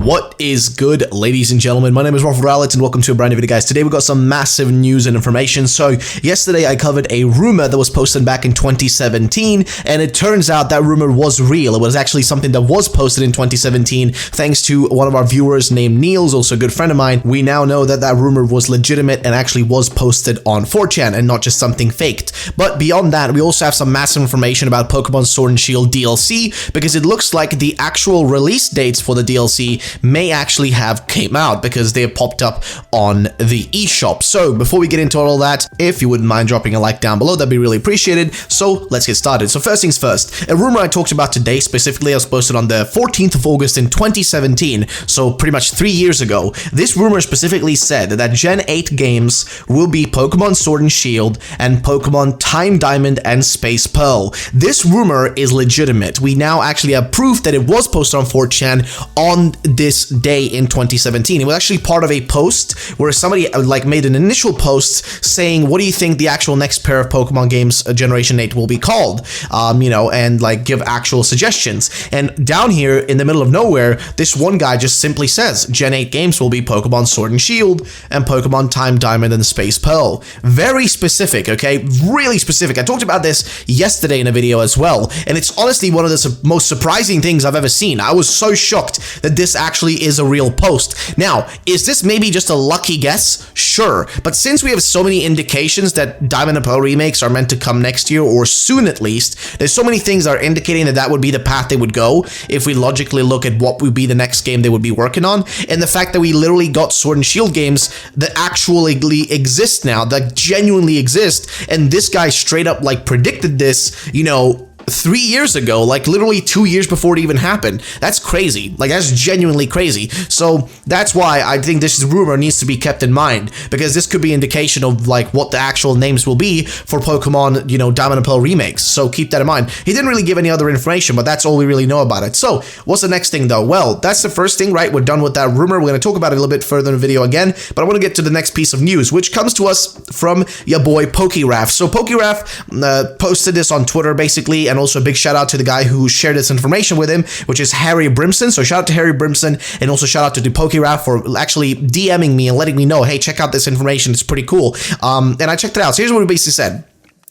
What is good, ladies and gentlemen? My name is Rafael Alex and welcome to a brand new video, guys. Today we got some massive news and information. So yesterday I covered a rumor that was posted back in 2017, and it turns out that rumor was real. It was actually something that was posted in 2017 thanks to one of our viewers named Niels, also a good friend of mine. We now know that that rumor was legitimate and actually was posted on 4chan and not just something faked. But beyond that, we also have some massive information about Pokemon Sword and Shield DLC, because it looks like the actual release dates for the DLC may actually have came out because they have popped up on the eShop. So before we get into all that, if you wouldn't mind dropping a like down below, that'd be really appreciated. So let's get started. So first things first, a rumor I talked about today specifically was posted on the 14th of August in 2017, so pretty much 3 years ago. This rumor specifically said that Gen 8 games will be Pokemon Sword and Shield and Pokemon Time Diamond and Space Pearl. This rumor is legitimate. We now actually have proof that it was posted on 4chan on this day in 2017. It was actually part of a post where somebody made an initial post saying, what do you think the actual next pair of Pokemon games Generation 8 will be called? And give actual suggestions. And down here in the middle of nowhere, this one guy just simply says, Gen 8 games will be Pokemon Sword and Shield and Pokemon Time Diamond and Space Pearl. Very specific, okay? Really specific. I talked about this yesterday in a video as well, and it's honestly one of the most surprising things I've ever seen. I was so shocked that this actually is a real post. Now, is this maybe just a lucky guess? Sure, but since we have so many indications that Diamond and Pearl remakes are meant to come next year, or soon at least, there's so many things that are indicating that that would be the path they would go if we logically look at what would be the next game they would be working on, and the fact that we literally got Sword and Shield games that actually exist now, that genuinely exist, and this guy straight up predicted this, 3 years ago, literally 2 years before it even happened. That's crazy. That's genuinely crazy. So that's why I think this rumor needs to be kept in mind, because this could be indication of what the actual names will be for Pokemon, Diamond and Pearl remakes. So keep that in mind. He didn't really give any other information, but that's all we really know about it. So what's the next thing though? Well, that's the first thing, right? We're done with that rumor. We're going to talk about it a little bit further in the video again, but I want to get to the next piece of news, which comes to us from your boy PokeRaf. So PokeRaf posted this on Twitter basically, and also a big shout out to the guy who shared this information with him, which is Harry Brimson. So shout out to Harry Brimson, and also shout out to the PokeRaf for actually DMing me and letting me know, hey, check out this information, it's pretty cool. And I checked it out. So here's what he basically said.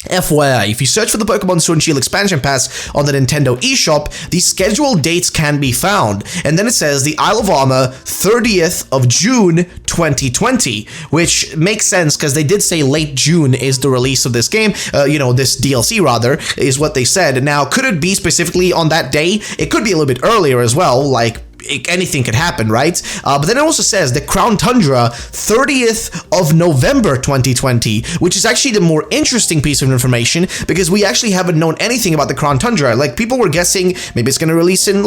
FYI, if you search for the Pokemon Sword and Shield expansion pass on the Nintendo eShop, the scheduled dates can be found. And then it says the Isle of Armor, 30th of June 2020, which makes sense because they did say late June is the release of this game, this DLC rather, is what they said. Now, could it be specifically on that day? It could be a little bit earlier as well, anything could happen, right? But then it also says the Crown Tundra, 30th of November 2020, which is actually the more interesting piece of information, because we actually haven't known anything about the Crown Tundra. People were guessing maybe it's going to release in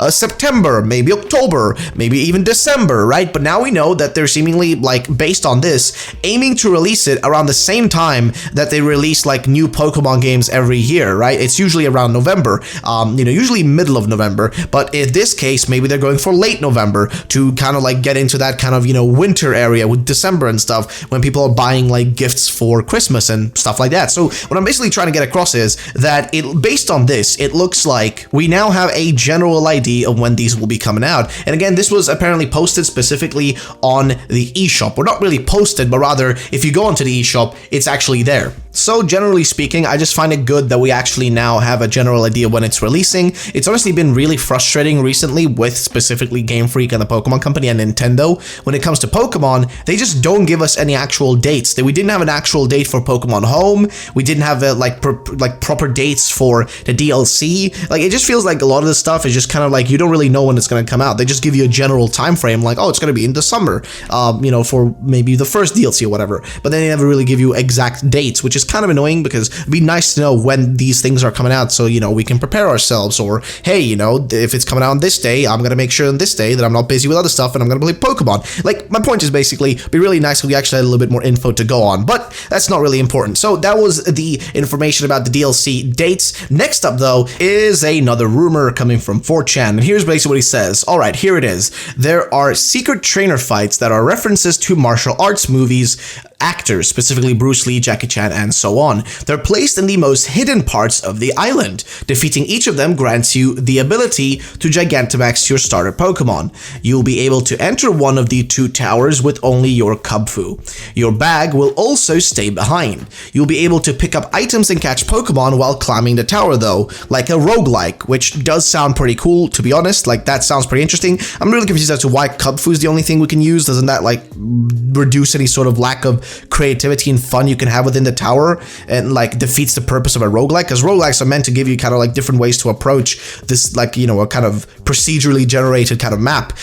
September, maybe October, maybe even December, right? But now we know that they're seemingly based on this, aiming to release it around the same time that they release new Pokemon games every year, right? It's usually around November, usually middle of November, but in this case, maybe they're going for late November to kind of get into that kind of, winter area with December and stuff, when people are buying gifts for Christmas and stuff like that. So what I'm basically trying to get across is that based on this, it looks like we now have a general idea of when these will be coming out. And again, this was apparently posted specifically on the eShop. Or not really posted, but rather if you go onto the eShop, it's actually there. So generally speaking, I just find it good that we actually now have a general idea when it's releasing. It's honestly been really frustrating recently with specifically Game Freak and the Pokemon Company and Nintendo. When it comes to Pokemon, they just don't give us any actual dates. We didn't have an actual date for Pokemon Home. We didn't have proper dates for the DLC. It just feels like a lot of this stuff is just kind of you don't really know when it's going to come out. They just give you a general time frame, oh, it's going to be in the summer, for maybe the first DLC or whatever. But then they never really give you exact dates, which is kind of annoying, because it'd be nice to know when these things are coming out so we can prepare ourselves. Or hey, if it's coming out on this day, I'm gonna make sure on this day that I'm not busy with other stuff and I'm gonna play Pokemon. My point is basically, it'd be really nice if we actually had a little bit more info to go on, but that's not really important. So that was the information about the DLC dates. Next up though is another rumor coming from 4chan, and here's basically what he says. All right, here it is. There are secret trainer fights that are references to martial arts movies actors, specifically Bruce Lee, Jackie Chan, and so on. They're placed in the most hidden parts of the island. Defeating each of them grants you the ability to Gigantamax your starter Pokemon. You'll be able to enter one of the 2 towers with only your Kubfu. Your bag will also stay behind. You'll be able to pick up items and catch Pokemon while climbing the tower though, like a roguelike, which does sound pretty cool, to be honest. Like, that sounds pretty interesting. I'm really confused as to why Kubfu is the only thing we can use. Doesn't that, like, reduce any sort of lack of creativity and fun you can have within the tower, and, like, defeats the purpose of a roguelike? Because roguelikes are meant to give you kind of, like, different ways to approach this, like, you know, a kind of procedurally generated kind of map.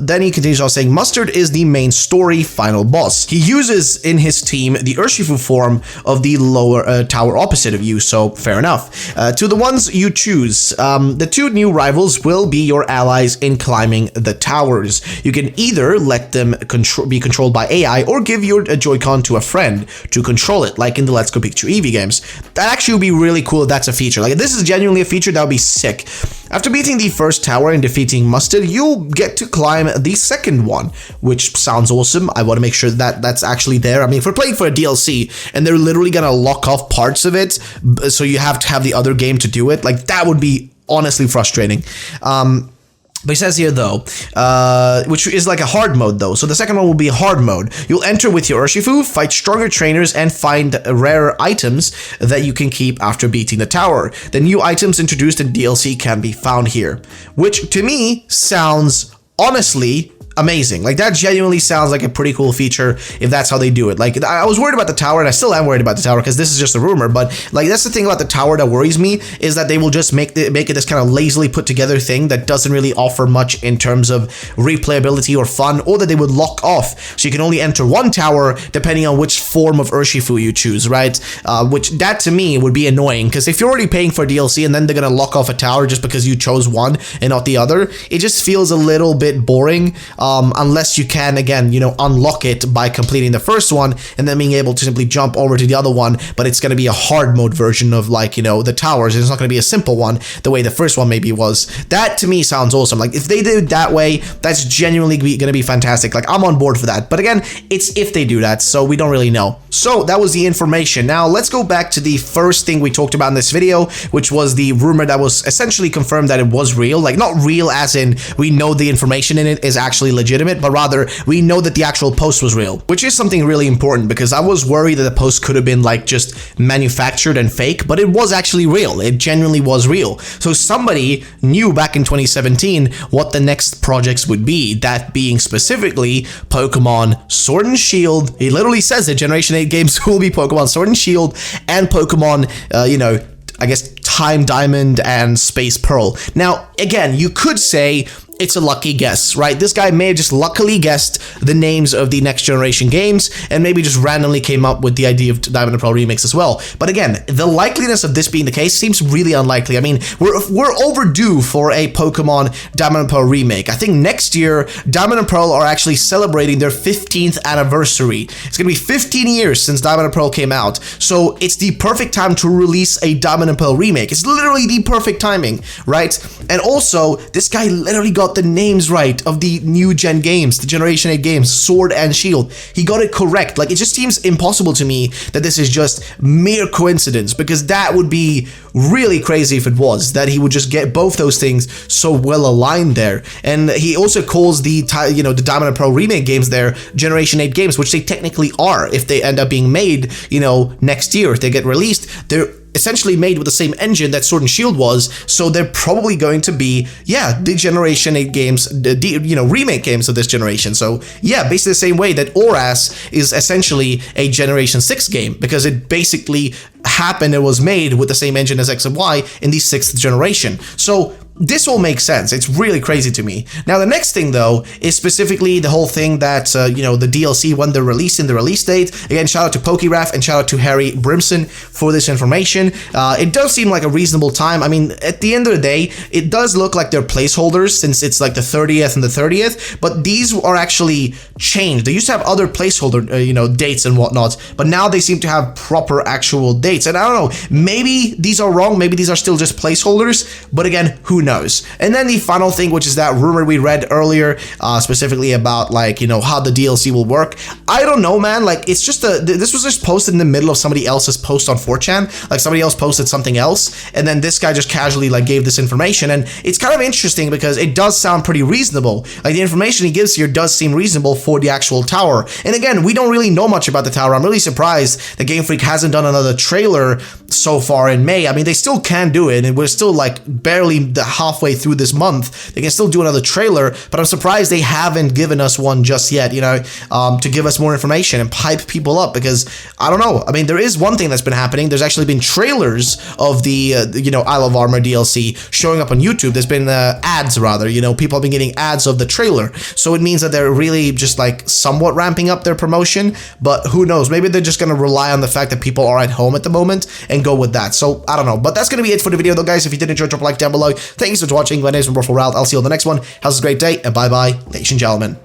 Then he continues on saying, Mustard is the main story final boss. He uses in his team the Urshifu form of the lower tower opposite of you, so fair enough. To the ones you choose, the 2 new rivals will be your allies in climbing the towers. You can either let them be controlled by AI or give your Joy-Con to a friend to control it, like in the Let's Go Pikachu Eevee games. That actually would be really cool if that's a feature. Like, if this is genuinely a feature, that would be sick. After beating the first tower and defeating Mustard, you'll get to climb the second one, which sounds awesome. I want to make sure that that's actually there. I mean, if we're playing for a DLC and they're literally going to lock off parts of it, so you have to have the other game to do it, like, that would be honestly frustrating. But he says here, though, which is like a hard mode, though. So the second one will be a hard mode. You'll enter with your Urshifu, fight stronger trainers, and find rare items that you can keep after beating the tower. The new items introduced in DLC can be found here, which to me sounds honestly amazing. Like, that genuinely sounds like a pretty cool feature if that's how they do it. Like, I was worried about the tower, and I still am worried about the tower because this is just a rumor, but like, that's the thing about the tower that worries me, is that they will just make it this kind of lazily put together thing that doesn't really offer much in terms of replayability or fun, or that they would lock off so you can only enter one tower depending on which form of Urshifu you choose, right? Which, that to me would be annoying, because if you're already paying for DLC and then they're gonna lock off a tower just because you chose one and not the other, it just feels a little bit boring. Unless you can, again, you know, unlock it by completing the first one and then being able to simply jump over to the other one, but it's going to be a hard mode version of, like, you know, the towers. It's not going to be a simple one the way the first one maybe was. That to me sounds awesome. Like, if they did it that way, that's genuinely going to be fantastic. Like, I'm on board for that. But again, it's if they do that, so we don't really know. So that was the information. Now let's go back to the first thing we talked about in this video, which was the rumor that was essentially confirmed that it was real. Like, not real as in we know the information in it is actually legitimate, but rather we know that the actual post was real, which is something really important, because I was worried that the post could have been like just manufactured and fake, but it was actually real. It genuinely was real. So somebody knew back in 2017 what the next projects would be, that being specifically Pokemon Sword and Shield. He literally says that Generation 8 games will be Pokemon Sword and Shield and Pokemon, you know, I guess Time Diamond and Space Pearl. Now, again, you could say it's a lucky guess, right? This guy may have just luckily guessed the names of the next generation games and maybe just randomly came up with the idea of Diamond and Pearl remakes as well. But again, the likeliness of this being the case seems really unlikely. I mean, we're overdue for a Pokemon Diamond and Pearl remake. I think next year, Diamond and Pearl are actually celebrating their 15th anniversary. It's gonna be 15 years since Diamond and Pearl came out. So it's the perfect time to release a Diamond and Pearl remake. It's literally the perfect timing, right? And also, this guy literally got the names right of the new gen games, the Generation 8 games, Sword and Shield. He got it correct. Like, it just seems impossible to me that this is just mere coincidence, because that would be really crazy if it was, that he would just get both those things so well aligned there. And he also calls the, you know, the Diamond and Pearl remake games there Generation 8 games, which they technically are. If they end up being made, you know, next year, if they get released, they're essentially made with the same engine that Sword and Shield was, so they're probably going to be, yeah, the Generation 8 games, you know, remake games of this generation. So yeah, basically the same way that ORAS is essentially a Generation 6 game, because it basically happened, it was made with the same engine as X and Y in the 6th generation. So this all makes sense. It's really crazy to me. Now, the next thing, though, is specifically the whole thing that, you know, the DLC, when they're releasing the release date. Again, shout out to PokeRaf and shout out to Harry Brimson for this information. It does seem like a reasonable time. I mean, at the end of the day, it does look like they're placeholders, since it's like the 30th and the 30th, but these are actually changed. They used to have other placeholder, you know, dates and whatnot, but now they seem to have proper actual dates. And I don't know, maybe these are wrong, maybe these are still just placeholders, but again, who knows? knows? And then the final thing, which is that rumor we read earlier, specifically about like, you know, how the DLC will work. I don't know, man. Like, it's just this was just posted in the middle of somebody else's post on 4chan. Like, somebody else posted something else, and then this guy just casually like gave this information, and it's kind of interesting because it does sound pretty reasonable. Like, the information he gives here does seem reasonable for the actual tower. And again, we don't really know much about the tower. I'm really surprised that Game Freak hasn't done another trailer so far in May. I mean, they still can do it, and we're still like barely halfway through this month. They can still do another trailer, but I'm surprised they haven't given us one just yet, you know, to give us more information and hype people up, because I don't know. I mean, there is one thing that's been happening. There's actually been trailers of the, you know, Isle of Armor DLC showing up on YouTube. There's been ads, rather, you know, people have been getting ads of the trailer. So it means that they're really just like somewhat ramping up their promotion, but who knows? Maybe they're just going to rely on the fact that people are at home at the moment and go with that. So I don't know, but that's going to be it for the video though, guys. If you did enjoy, drop a like down below. Thanks for watching. My name is Ralph. I'll see you on the next one. Have a great day, and bye bye, ladies and gentlemen.